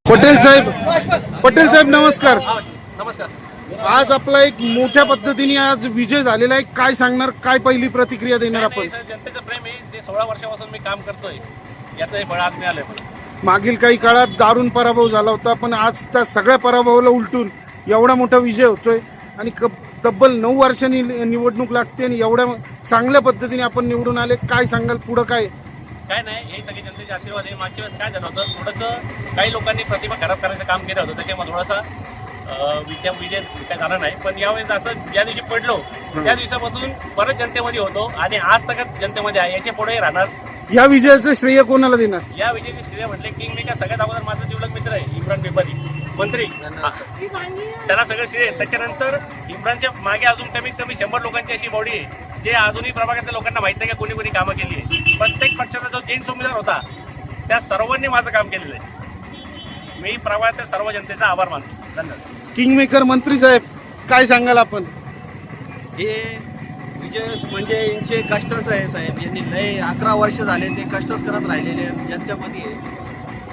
पटेल साहेब नमस्कार. नमस्कार. आज आपला एक मोठ्या पद्धतीने आज विजय झालेला आहे. काय सांगणार, काय पहिली प्रतिक्रिया देणार आपण? जनतेचं प्रेम आहे, ते 16 वर्षापासून मी काम करतोय, याचं हे फळ आज मिळालंय मला. मागील काही काळात दारुण पराभव झाला होता, पण आज त्या सगळ्या पराभवाला उलटून एवढा मोठा विजय होतोय आणि तब्बल 9 वर्षांनी निवडणूक लागते आणि एवढ्या चांगल्या पद्धतीने आपण निवडून आले. काय सांगाल पुढं काय? काय नाही, हे सगळे जनतेचे आशीर्वाद आहे. मागच्या वेळेस काय झालं होतं, थोडंसं काही लोकांनी प्रतिभा खराब करायचं काम केलं होतं, त्याच्यामुळे थोडासा विजय काय झाला नाही. पण यावेळेस असं ज्या दिवशी पडलो त्या दिवसापासून परत जनतेमध्ये होतो आणि आज तक जनतेमध्ये आहे. याच्या पुढेही राहणार. या विजयाचं श्रेय कोणाला देणार? या विजयाचे श्रेय म्हटले किंग मेकर सगळ्यात अगोदर माझा जिवलग मित्र आहे इम्रान पेपरी मंत्री, त्याला सगळं श्रेय. त्याच्यानंतर इम्रानच्या मागे अजून कमीत कमी 100 लोकांची अशी बॉडी आहे जे अजूनही प्रभागातल्या लोकांना माहित नाही का कोणी कोणी कामं केली आहे. प्रत्येक पक्षाचा जो जेंट्स उमेदवार होता त्या सर्वांनी माझं काम केलेलं आहे. मी प्रभागातल्या सर्व जनतेचा आभार मानतो. धन्यवाद. किंगमेकर मंत्री साहेब, काय सांगाल आपण? हे विजय म्हणजे यांचे कष्टच आहे साहेब. यांनी लय 11 वर्ष झाले ते कष्टच करत राहिलेले जनतेमध्ये आहे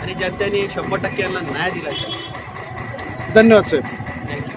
आणि जनतेने 100% यांना न्याय दिला साहेब. धन्यवाद साहेब. थँक्यू.